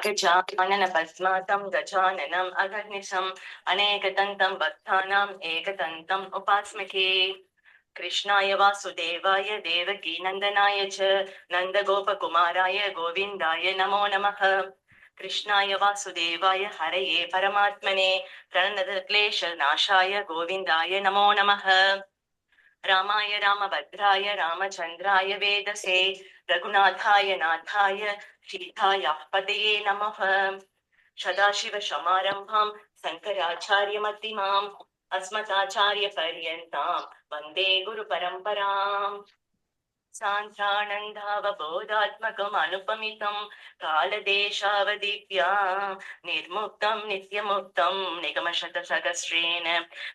गजानन पद्मातं गजाननम् अगर्निशम् अनेकदन्तं भक्तानाम् एकदन्तम् उपास्महे। कृष्णाय वासुदेवाय देवकीनन्दनाय च नन्दगोपकुमाराय गोविन्दाय नमो नमः। कृष्णाय वासुदेवाय हरये परमात्मने प्रणतक्लेशनाशाय गोविन्दाय नमो नमः। रामाय रामभद्राय रामचन्द्राय वेदसे रघुनाथाय नाथाय सीतायाः पतये नमः। सदाशिवसमारम्भां शङ्कराचार्यमध्यमाम् अस्मदाचार्यपर्यन्तां वन्दे गुरुपरम्पराम्। सान्त्रानन्दावबोधात्मकम् अनुपमितं कालदेशावधिव्यां निर्मुक्तं नित्यमुक्तं निगमशतसहस्रेण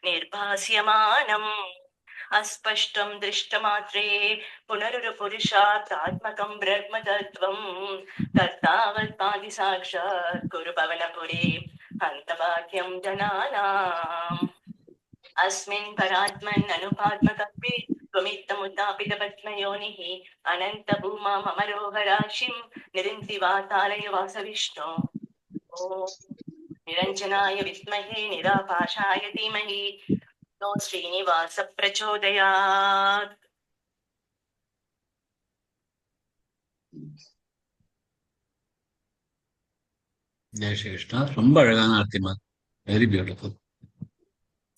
निर्भास्यमानम् अस्पष्टं दृष्टमात्रे पुनरुरुपुरुषार्थात्मकं ब्रह्मतत्त्वं तत्तावत्पादि साक्षात् कुरु पवनपुरे हन्तभाग्यं जनानाम्। अस्मिन् परात्मन् अनुपात्मकत्वे त्वमित्तमुत्तापितपद्मयोनिः अनन्तभूमा ममरोहराशिं निरिन्ति वातालय वासविष्णो। ॐ निरञ्जनाय विद्महे निरापाशाय धीमहि नो श्रीनिवास प्रचोदयात्। ஜெய் ஸ்ரீ கிருஷ்ணா. ரொம்ப அழகான ஆர்த்திமா, வெரி பியூட்டிஃபுல்.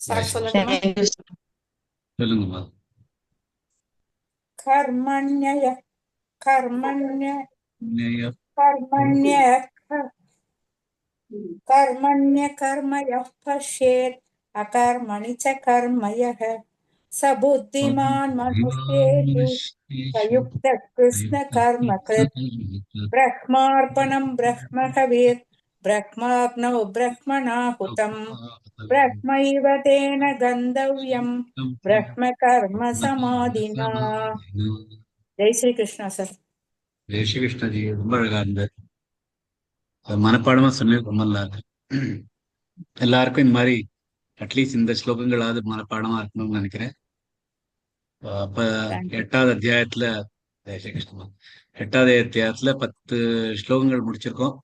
சார் சொல்லட்டுமா? சொல்லுங்கம்மா. கர்மண்ய கர்மண்ய நேய கர்மண்ய கர்மண்ய கர்மயः பஷ்யேத் அகர்மணி ச கர்மயः ச புத்திமான் மனுஷ்யேஷு சயுக்த கிருஷ்ண கர்ம கிருத் பிரக்மார்ப்பணம் பிரக்மகவீர் பிரக்மாக்னௌ பிரக்மணாஹுதம் பிரக்மைவ தேன கந்தவ்யம் பிரக்ம கர்ம சமாதினா. ஜெய் ஸ்ரீ கிருஷ்ணா சார். ஜெய் ஸ்ரீ கிருஷ்ணாஜி, ரொம்ப அழகா இருந்தது. மனப்பாடமா சொன்னது ரொம்ப நல்லா இருக்கு. எல்லாருக்கும் இந்த மாதிரி அட்லீஸ்ட் இந்த ஸ்லோகங்களாவது மனப்பாடமா இருக்கணும்னு நினைக்கிறேன். அப்ப எட்டாவது அத்தியாயத்துல ஜெய் ஸ்ரீ கிருஷ்ணா 8வது அத்தியாயத்துல 10 ஸ்லோகங்கள் முடிச்சிருக்கோம்.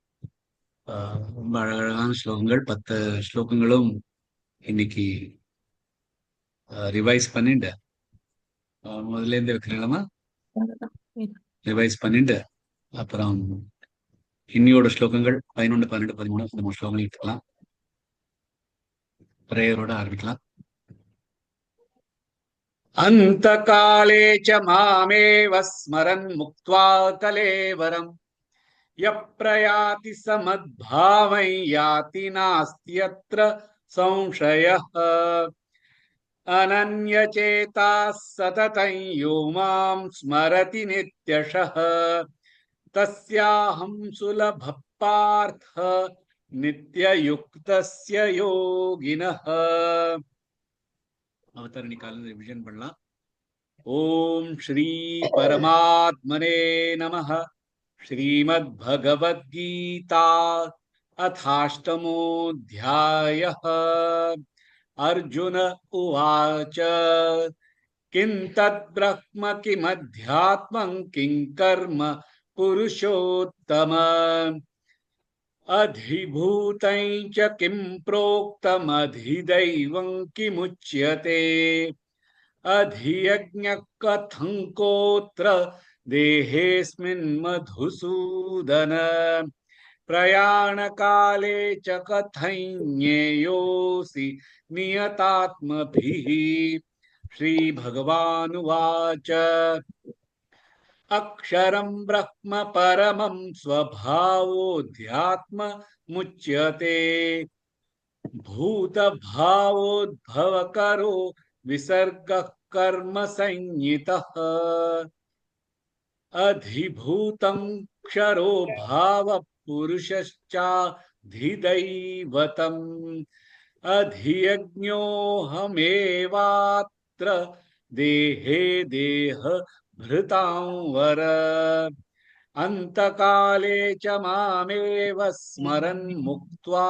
ரொம்ப அழகழகான ஸ்லோகங்கள். 10 ஸ்லோகங்களும் இன்னைக்கு ரிவைஸ் பண்ணிட்டு முதல்ல இருந்து வைக்கிறீங்களா? ரிவைஸ் பண்ணிட்டு அப்புறம் இன்னியோட ஸ்லோகங்கள் 11, 12, 13 இந்த 3 ஸ்லோகங்கள் எடுத்துக்கலாம். பிரேயரோட ஆரம்பிக்கலாம். அந்தகாலே ச மாமேவ ஸ்மரன் முக்த்வா கலேவரம் யப்ரயாதி சமத்பாவை யாதி நாஸ்த்யத்ர சம்சயः அனன்யசேதாः சததம் யோ மாம் ஸ்மரதி நித்யஷः தஸ்யாஹம் சுலபः பார்த்த நித்யயுக்தஸ்ய யோகினः. அவதரணி காலம் ரிவிஷன் பண்ணலாம். ஓம் ஸ்ரீ பரமாத்மனே நமः. ஸ்ரீமத் பகவத்கீதா அதாஷ்டமோऽध्यायः. அர்ஜுன உவாச்ச கிம் தத் பிரஹ்ம கிமத்யாத்மம் கிம் கர்ம புருஷோத்தம அதிபூதம் ச கிம் ப்ரோக்தம் அதிதைவம் கிமுச்யதே அதியஜ்ஞः கதம் கோத்ர தேஹேஸ்மின் மதுசூதன பிரயாணகாலே ச கதம் ஞேயோசி நியதாத்மபிः. ஸ்ரீ பகவானுவாச்ச அக்ஷரம் பிரம்ம பரமம் ஸ்வபாவோத்யாத்ம முச்யதே பூதபாவோத்பவகரோ விசர்கः கர்ம சஞ்ஞிதः அதிபூதம் க்ஷரோ பாவ புருஷஸ்சாதிதைவதம் அதியஜ்ஞோஹமேவாத்ர தேஹே தேஹ भृतां वर अंतकाले च मामेव स्मरन् मुक्त्वा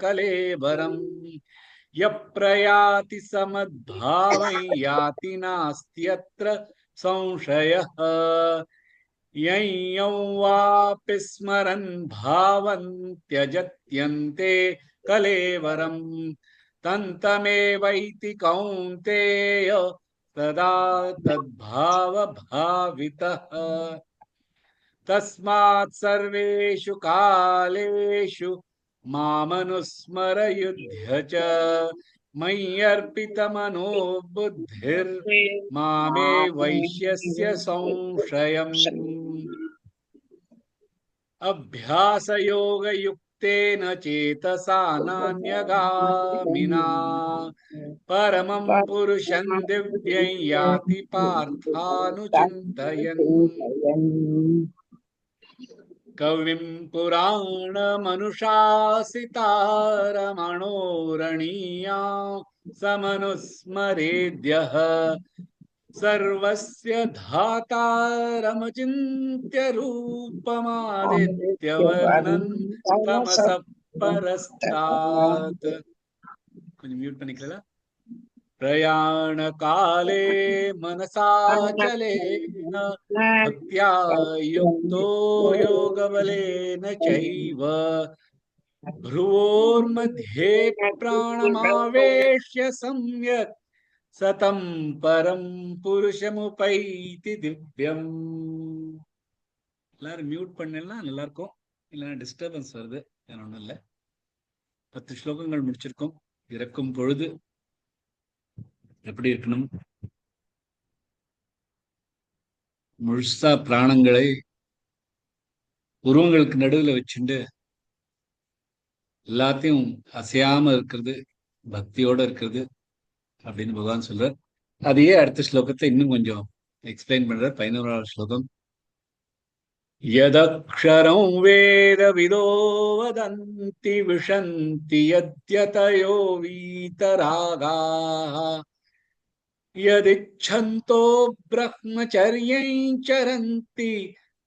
कलेवरं यप्रयाति समद्भावं याति नास्त्यत्र संशयः यं यं वापि स्मरन् भावं त्यजत्यन्ते कलेवरम् तन्तमेवैति कौन्तेय सदा तद्भावभावितः तस्मात् सर्वेषु कालेषु मामनुस्मरयुध्य च मय्यर्पितमनो बुद्धिर्मामे वैश्यस्य संशयम् अभ्यासयोगयुक्तेन चेतसा नान्यगामिना परमं पुरुषं दिव्यं याति पार्थानुचिन्तयन् कविं पुराणमनुशासितारमणोरणीया समनुस्मरेद्यः सर्वस्य धातारमचिन्त्य रूपमादित्यवर्णन् तमसः परस्तात् கொஞ்சம் மியூட் பண்ணிக்கலாம் प्रयाणकाले मनसाचलेन भक्त्या युक्तो योगबलेन चैव भ्रुवोर्मध्ये प्राणमावेश्य सम्यक् सतं परं पुरुषमुपैति दिव्यम् எல்லாரும் மியூட் பண்ணலாம் நல்லா இருக்கும் இல்லைன்னா டிஸ்டர்பன்ஸ் வருது வேற ஒன்றும் இல்லை 10 ஸ்லோகங்கள் முடிச்சிருக்கோம் இறக்கும் பொழுது எப்படி இருக்கணும் முழுசா பிராணங்களை உருவங்களுக்கு நடுவில் வச்சுட்டு எல்லாத்தையும் அசையாம இருக்கிறது பக்தியோட இருக்கிறது அப்படின்னு பகவான் சொல்றார் அதையே அடுத்த ஸ்லோகத்தை இன்னும் கொஞ்சம் எக்ஸ்பிளைன் பண்றார் 11வது ஸ்லோகம் யதக்ஷரம் வேத விதோ வதந்தி விஷந்தி யத்யதயோ வீதராகாः यदिच्छन्तो ब्रह्मचर्यं चरन्ति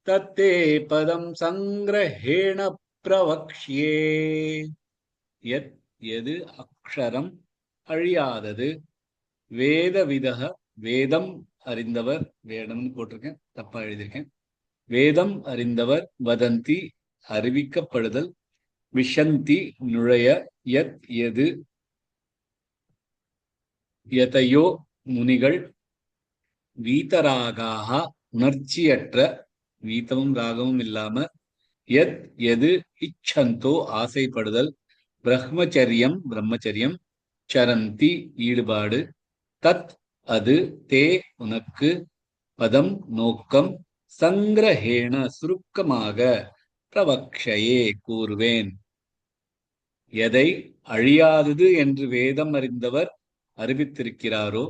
तत्ते पदं संग्रहेण प्रवक्ष्ये यत् यது அக்ஷரம் அழியாதது வேதவிதः வேதம் அறிந்தவர் வேதம்னு போட்டிருக்கேன் தப்பா எழுதியிருக்கேன் வேதம் அறிந்தவர் வதந்தி அறிவிக்கப்படுதல் விஷந்தி நுழைய யத் எது யதயோ முனிகள் வீதராகாக உணர்ச்சியற்ற வீதமும் ராகமும் இல்லாம யத் எது இச்சந்தோ ஆசைப்படுதல் பிரம்மச்சரியம் பிரம்மச்சரியம் சரந்தி ஈடுபாடு தத் அது தே உனக்கு பதம் நோக்கம் சங்கிரஹேண சுருக்கமாக பிரவக்ஷயே கூறுவேன் எதை அழியாதது என்று வேதம் அறிந்தவர் அறிவித்திருக்கிறாரோ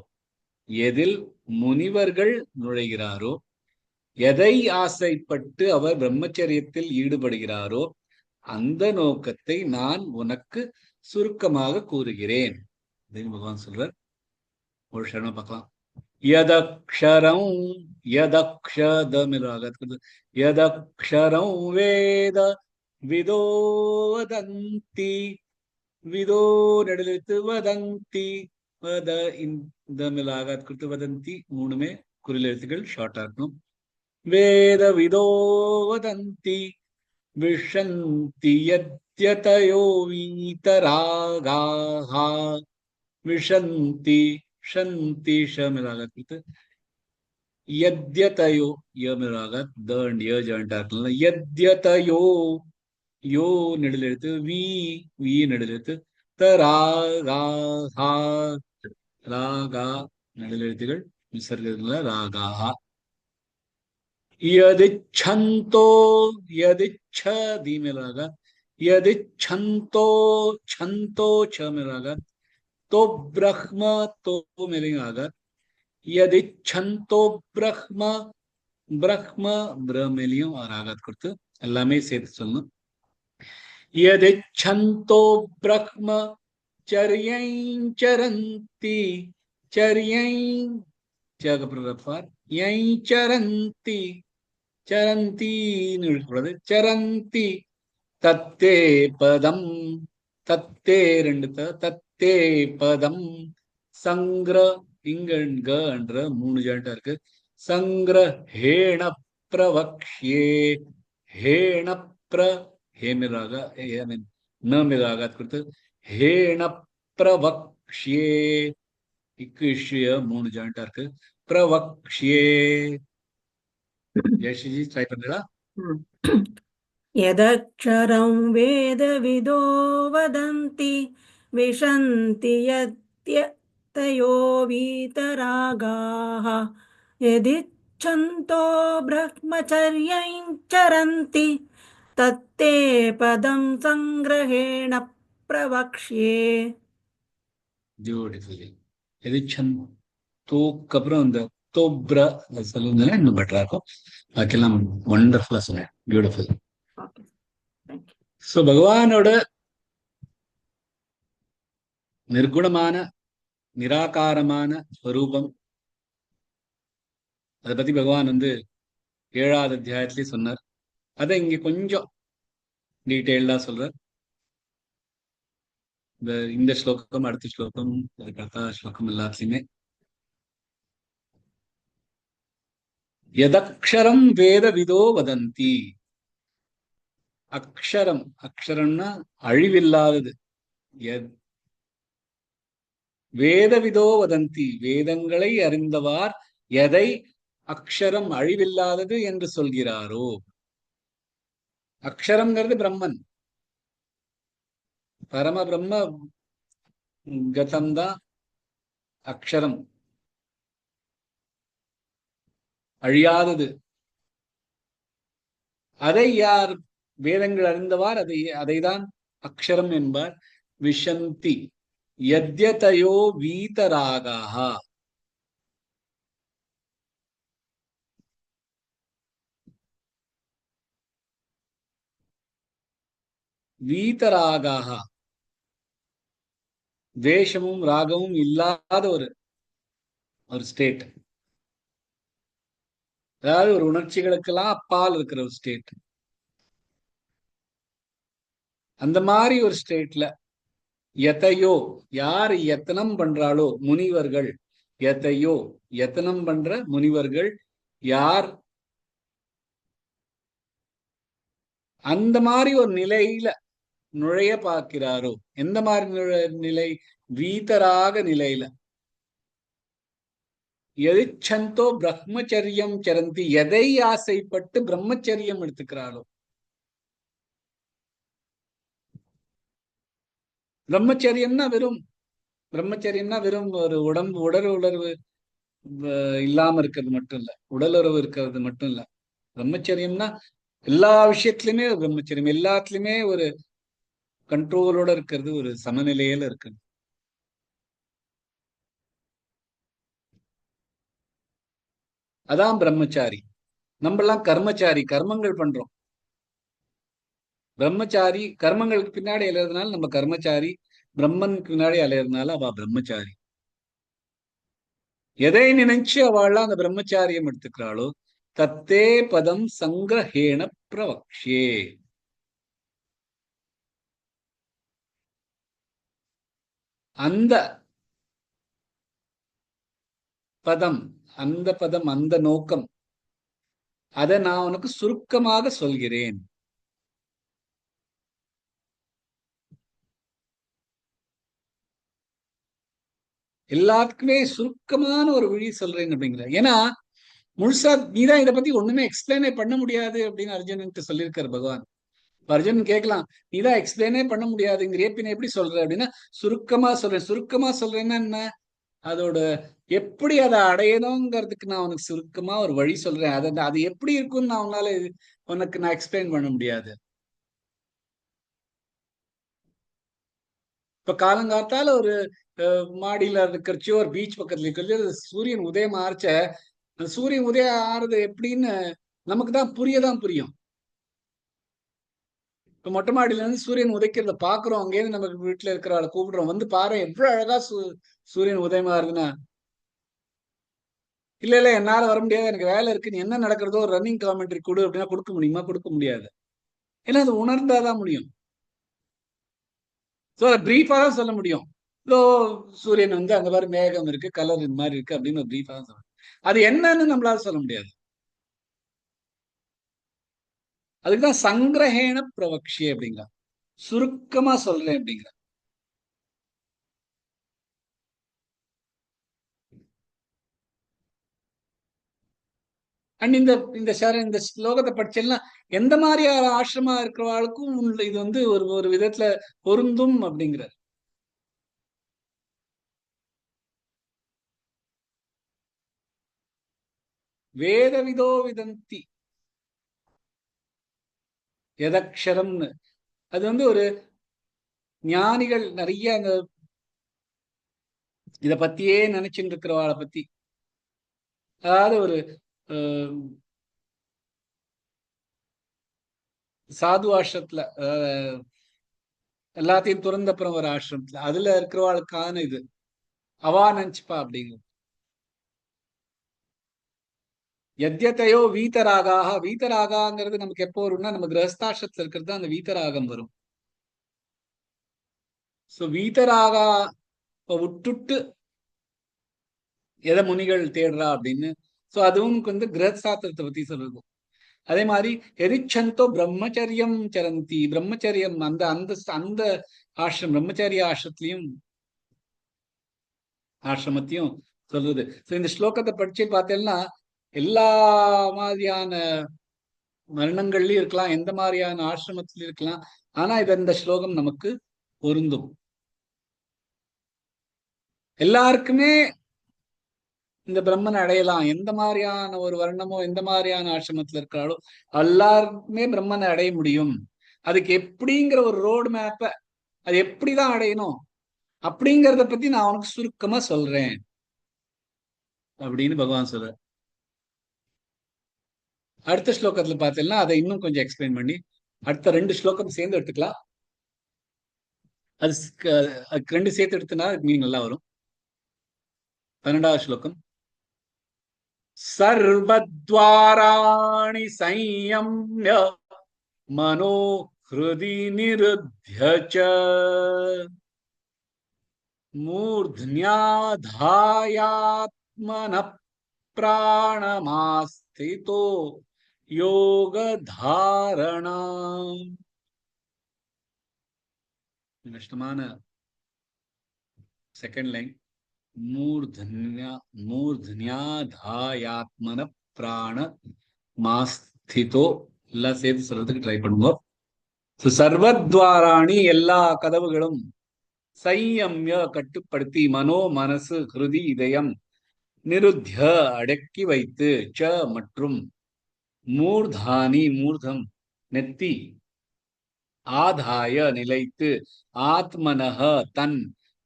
எதில் முனிவர்கள் நுழைகிறாரோ எதை ஆசைப்பட்டு அவர் பிரம்மச்சரியத்தில் ஈடுபடுகிறாரோ அந்த நோக்கத்தை நான் உனக்கு சுருக்கமாக கூறுகிறேன் அப்படின்னு பகவான் சொல்றார் ஒரு சரணம் பார்க்கலாம் யதக்ஷரம் யதக்ஷரம் வேத விதோ வதந்தி விதோ நடுலித்து வதந்தி வத இந்த மிலாகாத் கொடுத்து வதந்தி மூணுமே குறில் எழுத்துக்கள் ஷார்ட்டா இருக்கணும் வேத விதோ வதந்தி விஷந்தி யத்யதயோ வீதராகாः விஷந்தி ஷந்தி ஷமிலாகாத் கொடுத்து யத்யதயோ யமிலாகாத் த அண்ட் ய ஜாயிண்டா இருக்கலாம் யத்யதயோ யோ நெடில் எழுத்து வி நெடில் எழுத்து தராகா ராகா நடுவில் எழுத்துகள் விசர்கத்துல ராகாஹா யதிச்சந்தோ யதிச்ச தீமேலாக யதிச்சந்தோ சந்தோ சமேலாக तो ब्रह्म तो मिलेगा यदिच्छन्तो ब्रह्म ब्रह्म ब्रह्मलियों और आगत கொடுத்து எல்லாமே சேர்த்து சொல்லணும் यदिच्छन्तो ब्रह्म चर्यं चरन्ति चर्यं जग प्रभार यं चरन्ति चरन्ति நிறுத்தக்கூடாது चरन्ति तत्ते पदम तत्ते ரெண்டு தத்தே பதம் சங்கிர இங்க என்ற மூணு ஜாயிண்டா இருக்கு சங்கிரஹேண प्रवक्ष्ये हेण प्र हे में रागा न में रागा कृत हेण प्रवक्ष्ये इक्विश्य मूण जॉइंट இருக்கு प्रवक्ष्ये जयश्री ट्राई பண்ணுடா यदक्षरं वेदविदो वदन्ति विशन्ति यद्यतयो वीतरागाः यदिच्छन्तो ब्रह्मचर्यं चरन्ति तत्ते पदं संग्रहेण प्रवक्ष्ये ब्यूटिफुली எதிச்சந்தோக்கு அப்புறம் இந்த தோப்ர சொல்லுங்க இன்னும் பெட்டரா இருக்கும் பாக்கெல்லாம் வண்டர்ஃபுல்லா சொன்னேன் beautiful Okay, thank you. So பகவானோட நிர்குணமான நிராகாரமான ஸ்வரூபம் அதை பத்தி பகவான் வந்து 7வது அத்தியாயத்திலே சொன்னார். அதை இங்க கொஞ்சம் டீட்டெயில்டா சொல்றார். இந்த ஸ்லோகம் அடுத்த ஸ்லோகம் அதுக்கு அடுத்த ஸ்லோகம் எல்லாத்துலயுமே எதக்ஷரம் வேத விதோ வதந்தி. அக்ஷரம் அக்ஷரம்னா அழிவில்லாதது. வேதவிதோ வதந்தி வேதங்களை அறிந்தவார் எதை அக்ஷரம் அழிவில்லாதது என்று சொல்கிறாரோ. அக்ஷரம்ங்கிறது பிரம்மன், பரம பிரம்ம கதம்தான் அக்ஷரம், அழியாதது. அதை யார் வேதங்கள் அறிந்தவார் அதைதான் அக்ஷரம் என்பார். விஷந்தி யத்யதயோ வீதராகாः. வீதராகாக துவேஷமும் ராகமும் இல்லாத ஒரு ஸ்டேட், அதாவது ஒரு உணர்ச்சிகளுக்கெல்லாம் அப்பால் இருக்கிற ஒரு ஸ்டேட். அந்த மாதிரி ஒரு ஸ்டேட்ல எதையோ யார் யத்தனம் பண்றாளோ முனிவர்கள், எதையோ யத்தனம் பண்ற முனிவர்கள் யார் அந்த மாதிரி ஒரு நிலையில நுழைய பார்க்கிறாரோ. எந்த மாதிரி நிலை? வீதராக நிலையில. எதிச்சந்தோ பிரம்மச்சரியம் சரந்தி எதை ஆசைப்பட்டு பிரம்மச்சரியம் எடுத்துக்கிறாளோ. பிரம்மச்சரியம்னா வெறும் ஒரு உடலுறவு இல்லாம இருக்கிறது மட்டும் இல்ல, உடலுறவு இருக்கிறது மட்டும் இல்ல. பிரம்மச்சரியம்னா எல்லா விஷயத்திலுமே பிரம்மச்சரியம், எல்லாத்துலயுமே ஒரு கண்ட்ரோலோட இருக்கிறது, ஒரு சமநிலையில இருக்கிறது. அதான் பிரம்மச்சாரி. நம்ம எல்லாம் கர்மச்சாரி, கர்மங்கள் பண்றோம். பிரம்மச்சாரி கர்மங்களுக்கு பின்னாடி அலையறதுனால நம்ம கர்மச்சாரி, பிரம்மனுக்கு பின்னாடி அலையறதுனால அவ பிரம்மச்சாரி. எதை நினைச்சு அவள்லாம் அந்த பிரம்மச்சாரியம் எடுத்துக்கிறாளோ தத்தே பதம் சங்கிரஹேண பிரவக்ஷே. அந்த பதம் அந்த நோக்கம், அதை நான் உனக்கு சுருக்கமாக சொல்கிறேன். எல்லாத்துக்குமே சுருக்கமான ஒரு வழி சொல்றேன் அப்படிங்கிற. ஏன்னா முழுசா நீதான் இதை பத்தி ஒண்ணுமே எக்ஸ்பிளைனே பண்ண முடியாது அப்படின்னு அர்ஜுனன்ட்டு சொல்லியிருக்காரு பகவான். அர்ஜுனன் கேட்கலாம், நீதான் எக்ஸ்பிளைனே பண்ண முடியாதுங்கிற, பின்ன எப்படி சொல்ற அப்படின்னா சுருக்கமா சொல்றேன். சுருக்கமா சொல்றேன்னா என்ன? அதோட எப்படி அதை அடையணுங்கிறதுக்கு நான் உனக்கு சுருக்கமா ஒரு வழி சொல்றேன். அது எப்படி இருக்கும்னு நான் உனக்கு நான் எக்ஸ்பிளைன் பண்ண முடியாது. இப்ப காலங்காத்தால ஒரு மாடியில இருக்கிறச்சோ ஒரு பீச் பக்கத்துல இருக்கிற சூரியன் உதயம் ஆரச்ச, சூரியன் உதயம் ஆறுது எப்படின்னு நமக்கு தான் புரியும். இப்ப மொட்டை மாடியில இருந்து சூரியன் உதைக்கிறத பாக்குறோம். அங்கேயிருந்து நமக்கு வீட்டுல இருக்கிறவளை கூப்பிடுறோம், வந்து பாரு எவ்வளவு அழகா சூரியன் உதயமா இருக்குன்னா. இல்ல என்னால வர முடியாது, எனக்கு வேலை இருக்கு, நீ என்ன நடக்கிறதோ ஒரு ரன்னிங் காமெண்ட்ரி கொடு அப்படின்னா கொடுக்க முடியுமா? கொடுக்க முடியாது. ஏன்னா அது உணர்ந்தாதான் முடியும். பிரீஃபா தான் சொல்ல முடியும். இதோ சூரியன் வந்து அங்க மாதிரி மேகம் இருக்கு, கலர் இந்த மாதிரி இருக்கு அப்படின்னு பிரீஃபா தான் சொல்ல. அது என்னன்னு நம்மளால சொல்ல முடியாது. அதுக்குதான் சங்கிரஹேண பிரவக்ஷே அப்படிங்கிற, சுருக்கமா சொல்றேன் அப்படிங்கிற. அண்ட் இந்த ஸ்லோகத்தை படிச்சேன்னா எந்த மாதிரி ஆசிரமா இருக்கிறவாளுக்கும் இது ஒரு ஒரு விதத்துல பொருந்தும் அப்படிங்கிற. வேதவிதோ விதந்தி எதக்ஷரம்னு, அது ஒரு ஞானிகள் நிறைய அந்த இத பத்தியே நினைச்சுட்டு இருக்கிறவாளை பத்தி, அதாவது ஒரு சாது ஆசிரமத்துல, எல்லாத்தையும் துறந்தப்புறம் ஒரு ஆசிரமத்துல அதுல இருக்கிறவாளுக்கான இது அவா நினைச்சுப்பா அப்படிங்கிறது. எத்யத்தையோ வீதராகாக, வீதராகாங்கிறது நமக்கு எப்போ வரும்னா நம்ம கிரகஸ்தாசிரத்துல இருக்கிறது அந்த வீதராகம் வரும். சோ வீதராகா விட்டுட்டு எதை முனிகள் தேடுறா அப்படின்னு. சோ அதுவும் கிரகஸ்தாத்திரத்தை பத்தி சொல்றது. அதே மாதிரி எரிச்சந்தோ பிரம்மச்சரியம் சரந்தி, பிரம்மச்சரியம் அந்த அந்த அந்த ஆசிரம் பிரம்மச்சரிய ஆசிரமத்தையும் சொல்றது. சோ இந்த ஸ்லோகத்தை படிச்சு பார்த்தேன்னா எல்லா மாதிரியான மரணங்கள்லயும் இருக்கலாம், எந்த மாதிரியான ஆசிரமத்திலயும் இருக்கலாம். ஆனா இந்த ஸ்லோகம் நமக்கு பொருந்தும். எல்லாருக்குமே இந்த பிரம்மனை அடையலாம். எந்த மாதிரியான ஒரு வர்ணமோ எந்த மாதிரியான ஆசிரமத்துல இருக்கிறாளோ எல்லாருக்குமே பிரம்மனை அடைய முடியும். அதுக்கு எப்படிங்கிற ஒரு ரோடு மேப்ப, அது எப்படிதான் அடையணும் அப்படிங்கறத பத்தி நான் அவனுக்கு சுருக்கமா சொல்றேன் அப்படின்னு பகவான் சொல்ற. அடுத்த ஸ்லோகத்துல பார்த்தீங்கன்னா அதை இன்னும் கொஞ்சம் எக்ஸ்பிளைன் பண்ணி அடுத்த 2 ஸ்லோகம் சேர்ந்து எடுத்துக்கலாம். அதுக்கு 2 சேர்த்து எடுத்தனா மீனிங் நல்லா வரும். 12வது ஸ்லோகம். சர்வத்வாராணி சம்யம்ய மனோ ஹ்ருதி நிருத்ய ச மூர்த்ன்யாதாயாத்மனः பிராணமாஸ்திதோ யோக தாரணாம். கஷ்டமான செகண்ட் லைன். மூர்த்ன்யாதாயாத்மன பிராண மாஸ்திதோ, எல்லாம் சேர்த்து சொல்றதுக்கு ட்ரை பண்ணுவோம். சர்வத்வாராணி எல்லா கதவுகளும், சையம்ய கட்டுப்படுத்தி, மனோ மனசு, ஹிருதி இதயம், நிருத்ய அடக்கி வைத்து, ச மற்றும், மூர்தானி மூர்தம் நெத்தி, ஆதாய நிலைத்து, ஆத்மனஹ தன்,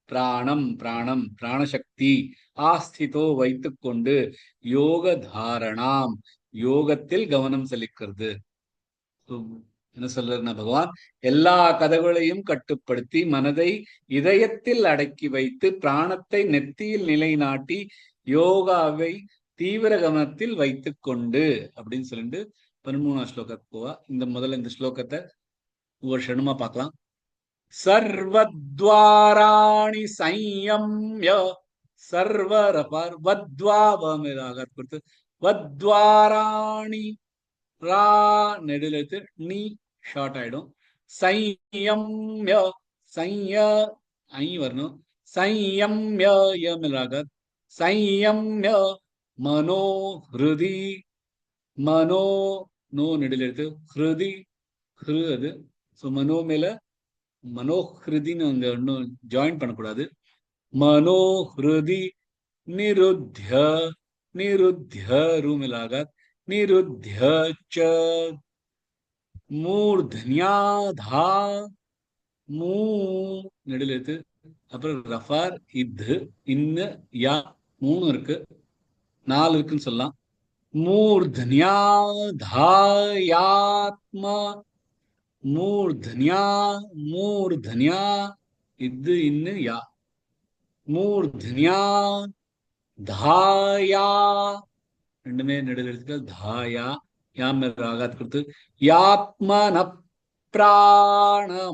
பிராணம் பிராணம் பிராணசக்தி, ஆஸ்திதோ வைத்துக் கொண்டு, யோக தாரணாம் யோகத்தில் கவனம் செலுத்துகிறது. என்ன சொல்றதுன்னா பகவான் எல்லா கதவுகளையும் கட்டுப்படுத்தி மனதை இதயத்தில் அடக்கி வைத்து பிராணத்தை நெத்தியில் நிலைநாட்டி யோகாவை தீவிர கவனத்தில் வைத்துக் கொண்டு அப்படின்னு சொல்லிட்டு 13ஆம் ஸ்லோகத்துக்கு போவா. முதல்ல இந்த ஸ்லோகத்தை ஒவ்வொரு க்ஷணமா பார்க்கலாம். சர்வத்வாராணி சம்யம்ய, சர்வரபார் வத்வாவமிராக கொடுத்து வத்வாராணி ரா நெடுல எடுத்து நீ ஷார்ட் ஆயிடும். சம்யம்ய சைய ஐ வரணும். சம்யம்ய யமிராக சம்யம்ய மனோ ஹிருதி, மனோ நோ நெடுல எடுத்து ஹிருதி ஹிரு அது. ஸோ மனோ மேல மனோஹிருதின்னு அங்க இன்னும் ஜாயின் பண்ணக்கூடாது. மனோஹிருதி நிருத்ய, நிருத்ய ரூமிலாக நிருத்ய ச மூர்தன்யாதா, மூ நெடுல எடுத்து அப்புறம் ரஃபார் இது இன்னு யா 3 இருக்கு, 4 இருக்குன்னு சொல்லலாம். மூர்தன்யாதாயாத்மா, மூர்தன்யா மூர்தன்யா இது இன்னு யா, மூர்தன்யா தாயா ரெண்டுமே நடுவில் இருக்கு. தாயா யாம் ராகாத் கொடுத்து யாத்மன பிராணமாஸ்திதோ,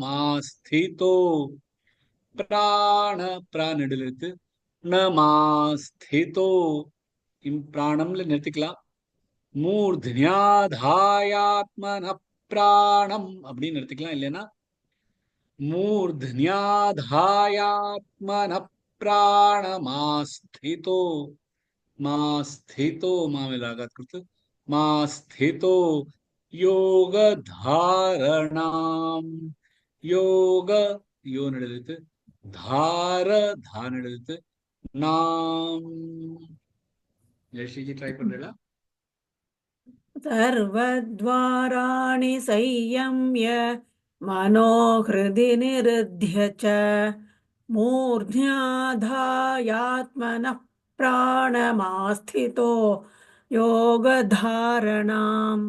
பிராண பிரா நடுவில் இருக்கு. நமாஸ்திதோ பிராணம்ல நிறுத்திக்கலாம். மூர்தன்யாதாயாத்மன பிராணம் அப்படின்னு எடுத்துக்கலாம். இல்லைன்னா மூர்த்ன்யாதாயாத்மன பிராணமாஸ்திதோ மாஸ்திதோ மாமிலாகாத் கொடுத்து மாஸ்திதோ யோக தாரணாம் யோக யோ ನಡೆದಿತ್ತು ಧಾರ ಧಾ ನಡೆದಿತ್ತು நாம் ஜெயஸ்ரீஜி ட்ரை பண்றீங்களா? सर्वद्वाराणि संयम्य मनोहृदि निरुध्य च मूर्ध्याधायात्मनः प्राणमास्थितो योगधारणाम्.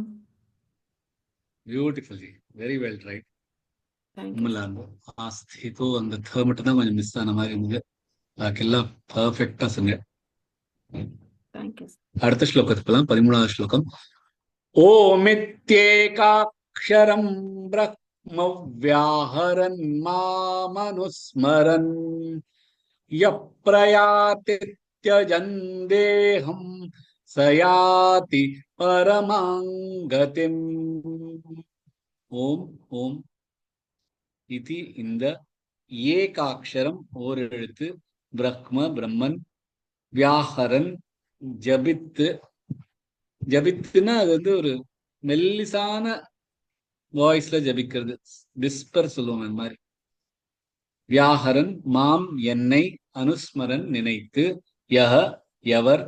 Beautiful ji, very well tried. Thank you. உண்மையில ஆஸ்திதோ அந்த த மட்டும் தான் கொஞ்சம் மிஸ் ஆன மாதிரி இருந்தது. பாக்கெல்லாம் பர்ஃபெக்டா சொன்னேன். Thank you. அடுத்த ஸ்லோகத்துக்கு போலாம். 13வது ஸ்லோகம். ஓமித்யேகாக்ஷரம் பிரம்ம வியாஹரன் மாமனுஸ்மரன் யப்ரயாதி த்யஜன் தேஹம் சயாதி பரமாங்கதிம். ஓம் ஓம் இது இந்த ஏகாட்சரம் ஓர் எழுத்து, பிரம்ம பிரம்மன், வியாஹரன் ஜபித்து, ஜபித்துன்னா அது வந்து ஒரு மெல்லிசான வாய்ஸ்ல ஜபிக்கிறது, விஸ்பர் சொல்லுவோம் அந்த மாதிரி. வியாஹரன் மாம் என்னை, அனுஸ்மரன் நினைத்து, யஹ எவர்,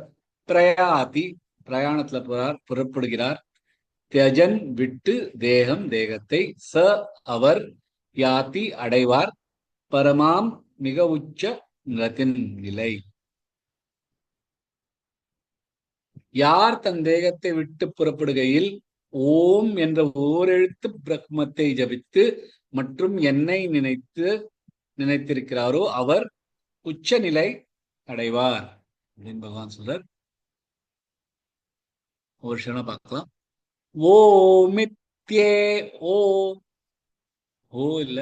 பிரயாதி பிரயாணத்துல போறார் புறப்படுகிறார், தியஜன் விட்டு, தேகம் தேகத்தை, ச அவர், யாதி அடைவார், பரமாம் மிக உச்ச கதின் நிலை. யார் தன் தேகத்தை விட்டு புறப்படுகையில் ஓம் என்ற ஓரெழுத்து பிரம்மத்தை ஜபித்து மற்றும் என்னை நினைத்திருக்கிறாரோ அவர் உச்ச நிலை அடைவார் அப்படின்னு பகவான் சொல்றார். ஒரு க்ஷணம் பார்க்கலாம். ஓமித்யே ஓ ஓ இல்ல,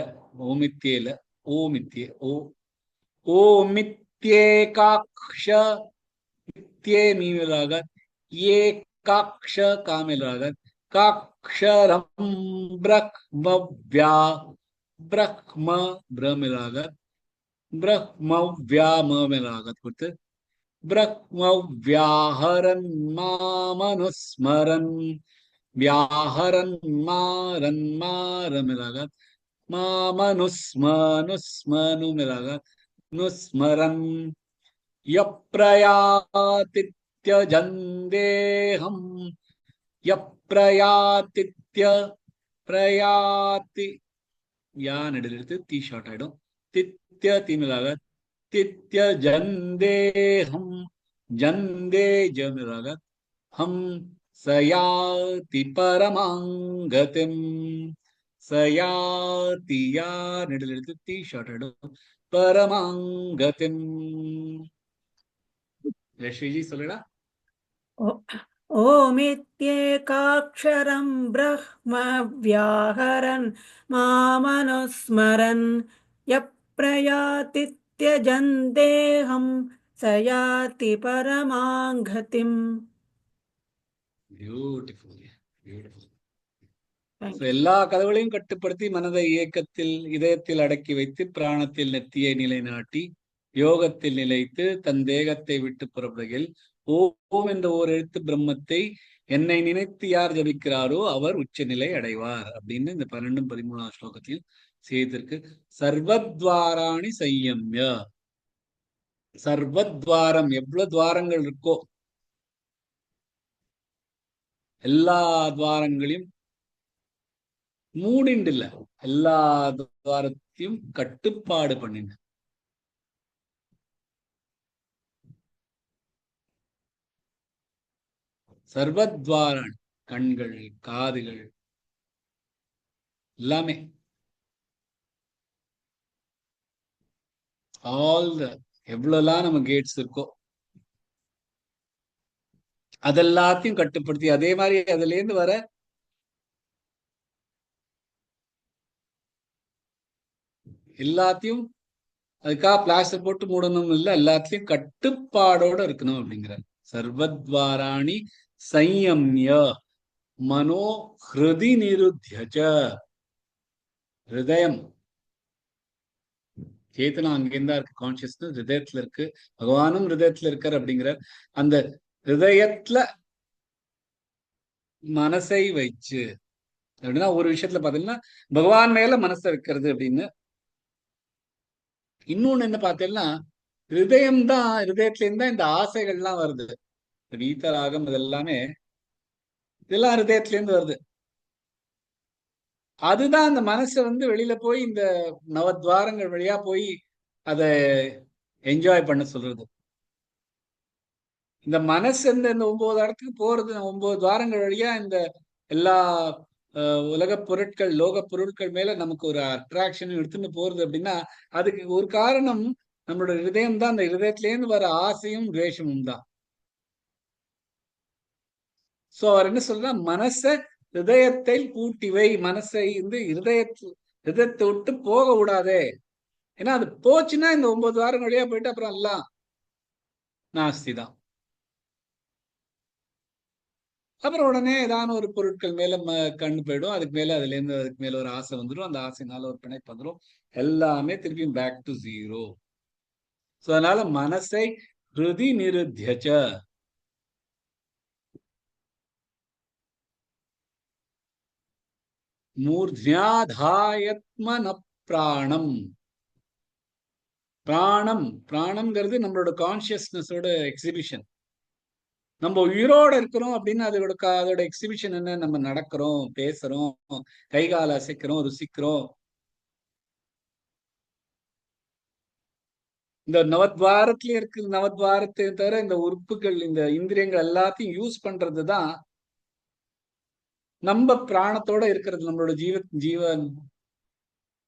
ஓமித்யே இல்ல, ஓமித்யே ஓ ஓமித்யேகாக்ஷ மித்யே மீமிலாக ஏகாக்ஷ காமிலாக காக்ஷரம் பிரக்மவ்யா பிரக்ம பிரமிலாக பிரக்மவ்யாமிலாக கொடுத்து பிரக்மவ்யாஹரன் மாமனுஸ்மரன் வியாஹரன் மாரன் மாரமிலாக மாமனுஸ்மனுஸ்மனு மிலாக நுஸ்மரன் யப்ரயாதி த்யஜன் தேஹம் யப்ரயாதி பிரயாதி யா நடுத்து தீ ஷார்ட் ஆயிடும். தித்ய தீமிலாக தித்ய ஜந்தேஹம் ஜந்தே ஜமிலாக ஹம் சயாதி பரமாங்கதிம் சயாதி யா நடுத்து தீ ஷார்ட் ஆயிடும் பரமாங்கதிம். ரஷ்மிஜி சொல்லுடா. ओमित्येकाक्षरं ब्रह्म व्याहरन् मामनुस्मरन् यप्रयाति त्यजन् देहं स याति परमाङ्गतिम्. Beautiful beautiful. Thank you. எல்லா கதவுகளையும் கட்டுப்படுத்தி மனதை இயக்கத்தில் இதயத்தில் அடக்கி வைத்து பிராணத்தில் நெத்தியை நிலைநாட்டி யோகத்தில் நிலைத்து தன் தேகத்தை விட்டு புறப்படுகையில் ஓம் என்ற ஓர் எழுத்து பிரம்மத்தை என்னை நினைத்து யார் ஜபிக்கிறாரோ அவர் உச்ச நிலை அடைவார் அப்படின்னு இந்த 12, 13வது ஸ்லோகத்தையும் செய்திருக்கு. சர்வத்வாராணி சையம்ய, சர்வத்வாரம் எவ்வளவு துவாரங்கள் இருக்கோ எல்லா துவாரங்களையும் மூடிண்டு இல்ல, எல்லா துவாரத்தையும் கட்டுப்பாடு பண்ணின. சர்வத்வாரான் கண்கள், காதுகள் எல்லாமே, ஆல் த எவ்வளவுலாம் நம்ம கேட்ஸ் இருக்கோ அதெல்லாத்தையும் கட்டுப்படுத்தி, அதே மாதிரி அதுல இருந்து வர எல்லாத்தையும் அதுக்காக பிளாஸ்டர் போட்டு மூடணும் இல்ல, எல்லாத்தையும் கட்டுப்பாடோட இருக்கணும் அப்படிங்கிற. சர்வத்வாராணி சையம்ய, மனோ ஹிருதி நிருத்யச்ச. ஹிருதயம் சேத்தனா அங்கிருந்தா இருக்கு, கான்சியஸ்னஸ் ஹிருதயத்துல இருக்கு, பகவானும் ஹிருதயத்துல இருக்கார் அப்படிங்கிற அந்த ஹிருதயத்துல மனசை வச்சு அப்படின்னா ஒரு விஷயத்துல பாத்தீங்கன்னா பகவான் மேல மனசை வைக்கிறது அப்படின்னு. இன்னொன்னு என்ன பார்த்தீங்கன்னா ஹிருதயம் தான், ஹிருதயத்துல இருந்தா இந்த ஆசைகள்லாம் வருது. வீத்தராகம் இதெல்லாமே இதெல்லாம் ஹிருதயத்துல இருந்து வருது. அதுதான் அந்த மனசை வெளியில போய் இந்த நவத்வாரங்கள் வழியா போய் அதை என்ஜாய் பண்ண சொல்றது. இந்த மனசு இந்த 9 இடத்துக்கு போறது, 9 துவாரங்கள் வழியா இந்த எல்லா உலக பொருட்கள், லோக பொருட்கள் மேல நமக்கு ஒரு அட்ராக்ஷன் எடுத்துன்னு போறது அப்படின்னா அதுக்கு ஒரு காரணம் நம்மளோட ஹிருதயம் தான். அந்த ஹிருதயத்திலேருந்து வர ஆசையும் துவேஷமும் தான். சோ அவர் என்ன சொல்றா, மனசை ஹிருதயத்தை பூட்டி வை, மனசை ஹிருதயத்தை விட்டு போக விடாதே. ஏன்னா அது போச்சுன்னா இந்த 9 வாரம் வழியா போயிட்டு அப்புறம் எல்லாம் நாஸ்தி தான். அப்புறம் உடனே ஏதான ஒரு பொருட்கள் மேல கண்ணு போயிடும், அதுக்கு மேல அதுல இருந்து அதுக்கு மேல ஒரு ஆசை வந்துடும், அந்த ஆசைனால ஒரு பிணைப்பு வந்துடும், எல்லாமே திருப்பியும் பேக் டு ஜீரோ. சோ அதனால மனசை ஹிருதி நிருத்யச்ச, மூர்த்யாதாயத்மன பிராணம். பிராணம்ங்கிறது நம்மளோட கான்சியஸ்னஸோட எக்ஸிபிஷன். நம்ம உயிரோட இருக்கிறோம் அப்படின்னு அதோட எக்ஸிபிஷன் என்ன? நம்ம நடக்கிறோம், பேசுறோம், கை கால அசைக்கிறோம், ருசிக்கிறோம். இந்த நவத்வாரத்திலயும் இருக்கு. நவத்வாரத்தை தவிர இந்த உறுப்புகள், இந்த இந்திரியங்கள் எல்லாத்தையும் யூஸ் பண்றதுதான் நம்ம பிராணத்தோட இருக்கிறது. நம்மளோட ஜீவன்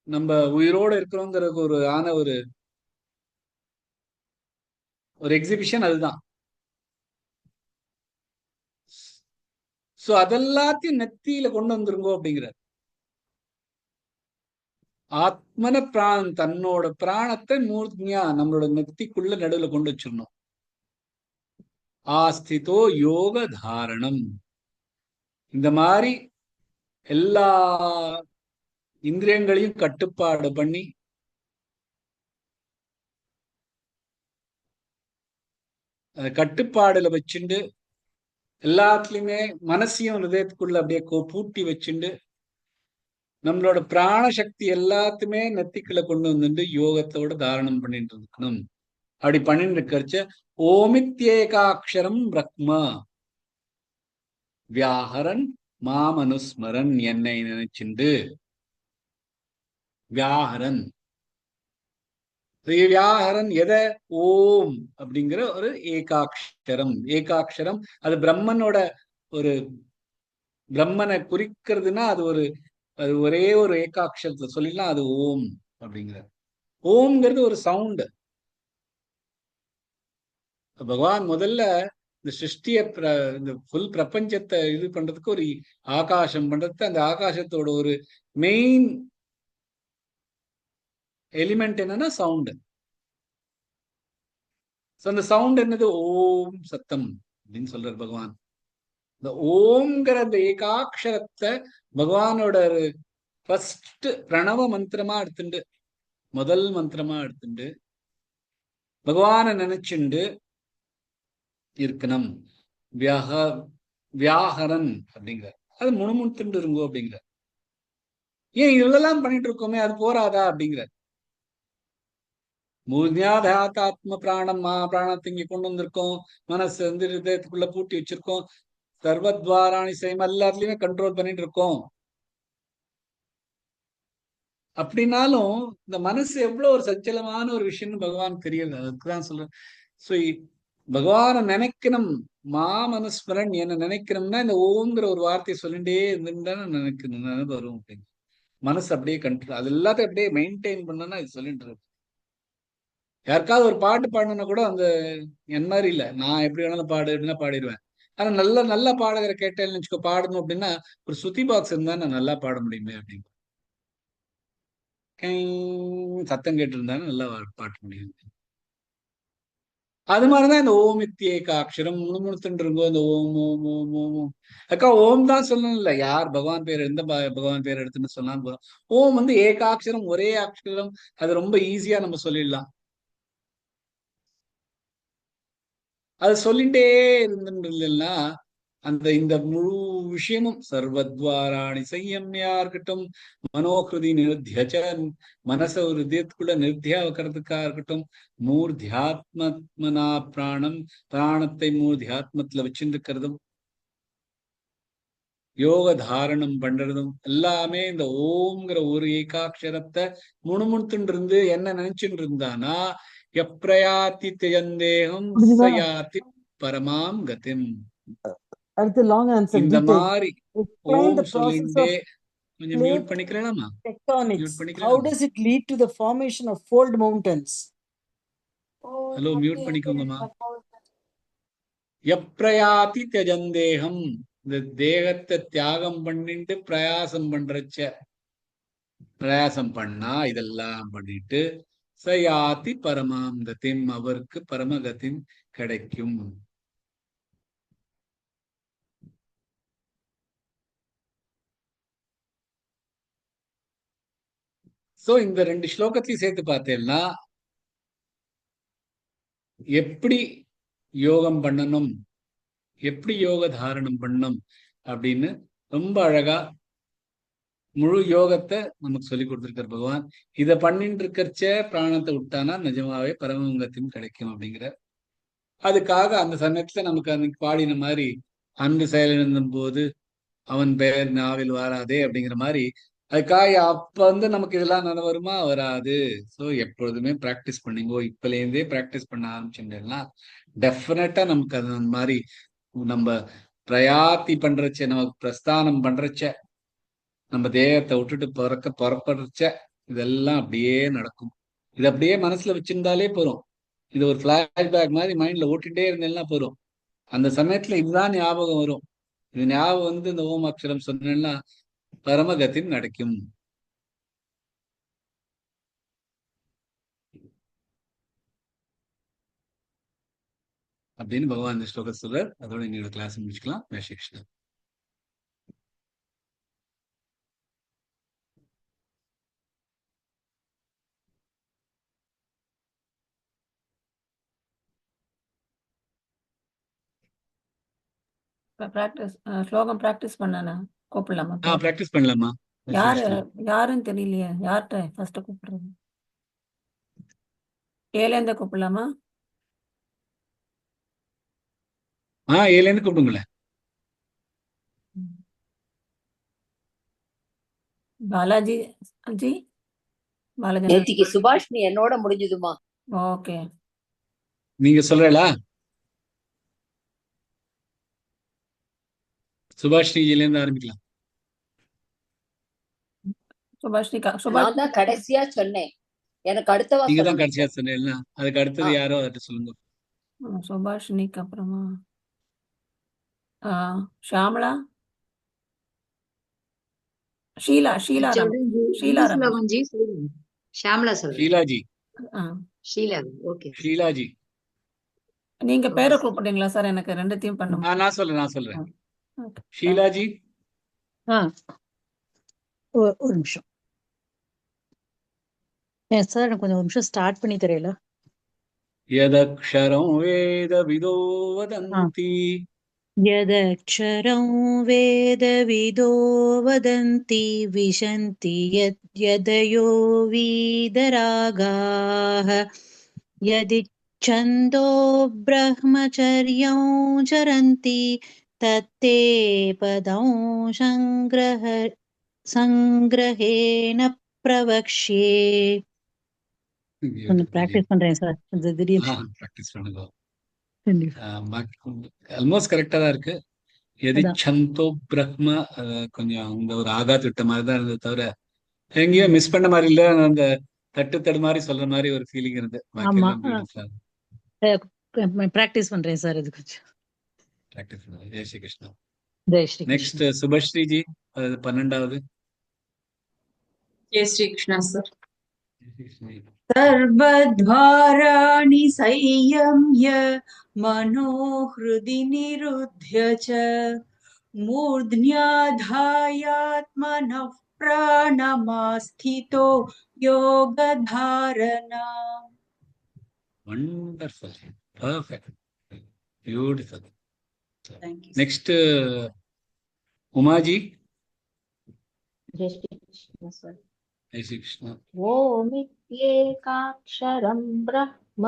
நம்ம உயிரோட இருக்கிறோங்கிறது ஒரு எக்ஸிபிஷன் அதுதான். சோ அதெல்லாத்தையும் நெத்தியில கொண்டு வந்துருங்கோ அப்படிங்கிறார். ஆத்மன பிராணம், தன்னோட பிராணத்தை மூர்த்தியா நம்மளோட நெத்திக்குள்ள நடுவுல கொண்டு வச்சிடணும். ஆஸ்திதோ யோக தாரணம். இந்த மாதிரி எல்லா இந்திரியங்களையும் கட்டுப்பாடு பண்ணி கட்டுப்பாடுல வச்சுண்டு எல்லாத்துலயுமே மனசையும் ஹிருதயத்துக்குள்ள அப்படியே பூட்டி வச்சுண்டு நம்மளோட பிராண சக்தி எல்லாத்துமே நெத்திக்குள்ள கொண்டு வந்துட்டு யோகத்தோட தாரணம் பண்ணிட்டு இருக்கணும். அப்படி பண்ணிட்டு இருக்கிறச்ச ஓமித்யேகாட்சரம் பிரக்மா வியாஹரன் மாமனுஸ்மரன், என்னை நினைச்சுண்டு. வியாஹரன் எதை? ஓம் அப்படிங்கிற ஒரு ஏகாட்சரம். அது பிரம்மனோட ஒரு பிரம்மனை குறிக்கிறதுனா அது ஒரே ஒரு ஏகாட்சரத்துல சொல்லிடலாம், அது ஓம் அப்படிங்கிற. ஓம்ங்கிறது ஒரு சவுண்ட். பகவான் முதல்ல இந்த சிருஷ்டிய இந்த ஃபுல் பிரபஞ்சத்தை இது பண்றதுக்கு ஒரு ஆகாசம் பண்றதுக்கு, அந்த ஆகாசத்தோட ஒரு மெயின் எலிமெண்ட் என்னன்னா சவுண்ட். அந்த சவுண்ட் என்னது? ஓம் சத்தம் அப்படின்னு சொல்றார் பகவான். இந்த ஓம்ங்கிற அந்த ஏகாட்சரத்தை பகவானோட ஃபர்ஸ்ட் பிரணவ மந்திரமா எடுத்துண்டு, முதல் மந்திரமா எடுத்துண்டு பகவானை நினைச்சுண்டு இருக்கணும். வியாஹரன் அப்படிங்கிற அது முணுமுணுத்துண்டு இருங்கோ அப்படிங்கிற. ஏன் இதெல்லாம் பண்ணிட்டு இருக்கோமே, அது போராதா அப்படிங்கிற. மூர்த்தியாதாத்ம பிராணம், பிராணத்தை இங்க கொண்டு வந்திருக்கோம், மனசு ஹிருதயத்துக்குள்ள பூட்டி வச்சிருக்கோம், சர்வத்வாராணி செய்யும் எல்லாத்துலயுமே கண்ட்ரோல் பண்ணிட்டு இருக்கோம். அப்படின்னாலும் இந்த மனசு எவ்வளவு ஒரு சஞ்சலமான ஒரு விஷயம்னு பகவான் தெரியல. அதுக்குதான் சொல்றேன். சோ பகவான நினைக்கணும், மாமனுஸ்மரன், என்ன நினைக்கணும்னா இந்த ஓங்கிற ஒரு வார்த்தையை சொல்லிட்டே இருந்துட்டா நினைக்கணும் வரும் அப்படின்னு. மனசு அப்படியே கண்ட்ரோல், அது எல்லாத்தையும் அப்படியே மெயின்டைன் பண்ணனா இது சொல்லிட்டு இருக்கு. யாருக்காவது ஒரு பாட்டு பாடணும்னா கூட அந்த என் மாதிரி இல்லை, நான் எப்படி வேணாலும் பாடு அப்படின்னா பாடிடுவேன். ஆனா நல்ல பாடகரை கேட்டேன்னு வச்சுக்கோ, பாடணும் அப்படின்னா ஒரு சுத்தி பாக்ஸ் இருந்தா நான் நல்லா பாட முடியுமே அப்படின்னு. சத்தம் கேட்டு இருந்தாலும் நல்லா பாட முடியும். அது மாதிரிதான் இந்த ஓம் இத்தியேகாட்சரம் முணுமுணுத்துட்டு இருக்கோம். இந்த ஓம் ஓம் ஓம் ஓம் ஓம். அக்கா ஓம் தான் சொல்லணும் இல்ல, யார் பகவான் பேர் எந்த பகவான் பேர் எடுத்துன்னு சொன்னா போதும். ஓம் வந்து ஏகாட்சரம், ஒரே அக்ஷரம். அது ரொம்ப ஈஸியா நம்ம சொல்லிடலாம். அது சொல்லிட்டே இருந்துன்னா அந்த இந்த முழு விஷயமும் சர்வத்வாராணி சையம்யா இருக்கட்டும், மனோகிருதி நிருத்தியச்ச, மனச ஒரு ஹிருதயத்துக்குள்ள நிருத்தியா வைக்கிறதுக்கா இருக்கட்டும், மூர்த்தியாத்மனா பிராணம், பிராணத்தை மூர்த்தியாத்மத்துல வச்சுட்டு இருக்கிறதும், யோக தாரணம் பண்றதும் எல்லாமே இந்த ஓம்ங்கிற ஒரு ஏகாட்சரத்தை முணுமுணுத்துட்டு இருந்து என்ன நினைச்சுட்டு இருந்தானா, எப்ரயாத்தி தியந்தேகம் சயாத்தி பரமாம் கதிம். அடுத்து லாங் ஆன்சர் இந்த டீடைல். மாதிரி Explain ஓம் the process சொல்லிண்டே. of கொஞ்சம் மியூட் plate பண்ணிக்கலாமா? tectonics. மியூட் How பண்ணிக்கலாமா? does it lead to the formation of fold mountains? Hello, mute பண்ணிக்கோங்கம்மா. எப்ரயாதி தியஜந்தேகம், இந்த தேகத்தை தியாகம் பண்ணிட்டு பிரயாசம் பண்றச்ச, பிரயாசம் பண்ணா இதெல்லாம் பண்ணிட்டு சயாதி பரமாம் கதிம், அவருக்கு பரமகதிம் கிடைக்கும். சோ இந்த ரெண்டு ஸ்லோகத்தையும் சேர்த்து பார்த்தேன்னா எப்படி யோகம் பண்ணணும், எப்படி யோக தாரணம் பண்ணணும் அப்படின்னு ரொம்ப அழகா முழு யோகத்தை நமக்கு சொல்லி கொடுத்திருக்கார் பகவான். இதை பண்ணிட்டு இருக்கிறச்ச பிராணத்தை விட்டானா நிஜமாவே பரமங்கத்தையும் கிடைக்கும் அப்படிங்கிற. அதுக்காக அந்த சமயத்துல நமக்கு அன்னைக்கு பாடின மாதிரி அன்பு செயலிழந்தும் போது அவன் பெயர் நாவில் வராதே அப்படிங்கிற மாதிரி, அதுக்காக அப்ப வந்து நமக்கு இதெல்லாம் நினை வருமா? வராது. சோ எப்பொழுதுமே பிராக்டிஸ் பண்ணிங்கோ. இப்பல இருந்தே பிராக்டிஸ் பண்ண ஆரம்பிச்சுட்டேன்னா டெஃபினட்டா நமக்கு அது அந்த மாதிரி நம்ம பிரயாத்தி பண்றச்ச, நமக்கு பிரஸ்தானம் பண்றச்ச, நம்ம தேகத்தை விட்டுட்டு புறப்படுறச்ச இதெல்லாம் அப்படியே நடக்கும். இது அப்படியே மனசுல வச்சிருந்தாலே போறோம். இது ஒரு பிளாஷ்பேக் மாதிரி மைண்ட்ல ஓட்டிட்டே இருந்தேன்னா போறோம். அந்த சமயத்துல இதுதான் ஞாபகம் வரும். இது ஞாபகம் வந்து இந்த ஓம் அக்ஷரம் சொன்னேன்னா பரமகத்தின் நடக்கும். அப்படின்னு பகவான் இந்த ஸ்லோகத்தை சொல்றார். அதோட என்னோட கிளாஸ் முடிச்சுக்கலாம். ஜெய் ஸ்ரீ கிருஷ்ணா. ஸ்லோகம் பிராக்டிஸ் பண்ணனா கூப்பிடலாமா? பிராக்டிஸ் பண்ணலாமா? யாரு யாருன்னு தெரியலையே, யார்கிட்ட ஃபர்ஸ்ட் கூப்பிடுறது? ஏலேந்த கூப்பிடலாமா? ஏலேந்து கூப்பிடுங்களேன். பாலாஜி ஜி, பாலாஜி நேத்திக்கு சுபாஷினி என்னோட முடிஞ்சதுமா. ஓகே. நீங்க சொல்றீங்களா? சுபாஷினியில இருந்து ஆரம்பிக்கலாம். சுபாஷினிகா, நான் தான் கடைசியா சொன்னேன். எனக்கு அடுத்தவா நீங்க தான் கடைசியா சொன்னீங்க. அதுக்கு அடுத்தது யாரோ அதை சொல்லுங்க. சுபாஷினிக்கு அப்புறமா ஷாமலா, ஷீலா, ஷீலா ஷீலாஜி ஷாமலா சொல்லுங்க. ஷீலாஜி, ஷீலா, ஓகே. ஷீலாஜி நீங்க பேரை கூப்பிடுறீங்களா சார்? எனக்கு ரெண்டுத்தையும் பண்ணுங்க. நான் சொல்றேன். ஷீலாஜி. ஒரு நிமிஷம் சார், எனக்கு கொஞ்சம் ஒரு நிமிஷம் ஸ்டார்ட் பண்ணி தெரியல. யதக்ஷரம் வேதவிதோ வதந்தி, யதக்ஷரம் வேதவிதோ வதந்தி விஷந்தி யதயோ வீதராகாः யதிச்சந்தோ பிரம்மச்சர்யம் சரந்தி தத்தே பதம் சங்கிரஹேன பிரவக்ஷ்யே. கொஞ்சம் பிராக்டிஸ் பண்றேன் சார். பிராக்டிஸ் பண்ணுங்க. ஆல்மோஸ்ட் கரெக்டா தான் இருக்கு. எதிச்சந்தோ பிரம்ம, கொஞ்சம் இந்த ஒரு ஆகாத் விட்ட மாதிரி தான் இருந்தது, தவிர எங்கேயோ மிஸ் பண்ண மாதிரி இல்ல. அந்த தட்டு மாதிரி சொல்ற மாதிரி ஒரு ஃபீலிங் இருந்து. பிராக்டிஸ் பண்றேன் சார். இது கொஞ்சம் பிராக்டிஸ் பண்ணுங்க. ஜெய் ஸ்ரீ கிருஷ்ணா. ஜெய் ஸ்ரீ. நெக்ஸ்ட் சுபஸ்ரீஜி, 12வது. ஜெய் ஸ்ரீ கிருஷ்ணா சார். सर्वद्वाराणि संयम्य मनोहृदि निरुध्य च मूर्ध्न्याधायात्मनः प्राणमास्थितो योगधारणा. Wonderful. Perfect. Beautiful. Thank you. Next, Umaji. जय Shri Krishna sir. Jai Shri Krishna. ओमित्येकाक्षरं ब्रह्म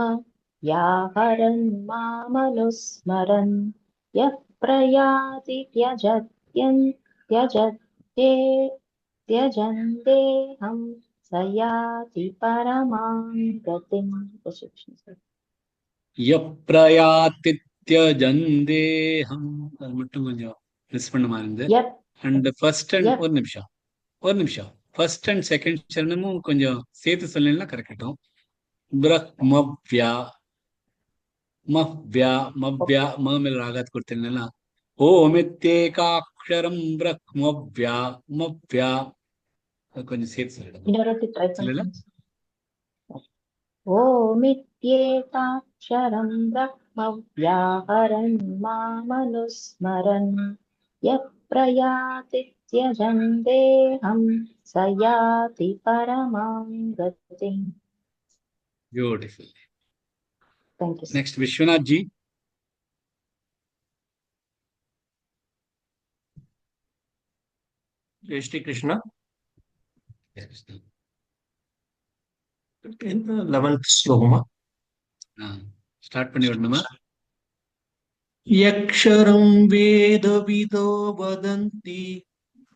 व्याहरन् मामनुस्मरन् यः प्रयाति त्यजन्तेऽहं स याति परमां गतिम्. जय श्री कृष्ण सर. Yaprayatityajandeham. அது மட்டும் கொஞ்சம் மிஸ் பண்ண மாதிரி. यत् அண்ட் ஃபர்ஸ்ட் அண்ட் यत् ஒரு நிமிஷம் ஃபர்ஸ்ட் அண்ட் செகண்ட் சரணமும் கொஞ்சம் சேர்த்து சொன்னீங்கன்னா கரெக்டும். பிரஹ்மவ்யா மவ்யா மவ்யா மேல ராகாத் கொடுத்தீங்கன்னா ஓமித்யேகாக்ஷரம் பிரஹ்மவ்யா மவ்யா கொஞ்சம் சேர்த்து சொல்லிடுங்க. இன்னொரு ட்ரை சொல்லல பண்ணுங்க. ओमित्येकाक्षरं ब्रह्म व्याहरन् मामनुस्मरन् यः प्रयाति त्यजन्तेऽहं स याति परमां गतिम्. Beautiful. Thank you, sir. Next Vishwanath ji. जय श्री कृष्ण. 11th श्लोकमा ஸ்டார்ட் பண்ணி விடணுமா? यक्षरं वेदविदो वदन्ति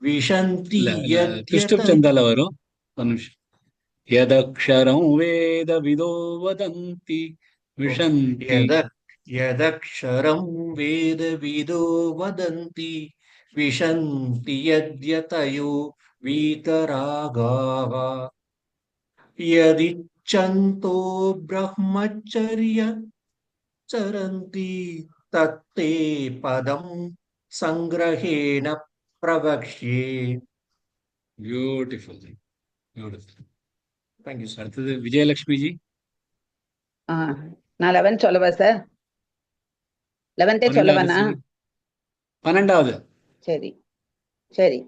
विशन्ति கிறிஸ்டப் சந்தால வரும். ஒரு நிமிஷம். யதக்ஷரம் வேத விதோ வதந்தி விஷந்தி. यदक्षरं वेदविदो वदन्ति विशन्ति यद्यतयो वीतरागाः यदिच्छन्तो ब्रह्मचर्य चरन्ति तत्ते पदं संग्रहेण प्रवक्ष्ये. பியூட்டிஃபுல். தேங்க்யூ. அடுத்தது விஜயலட்சுமி ஜி. நான் 11 சொல்லவா சார்? 11 சொல்லவனா? 12வது. சரி சரி.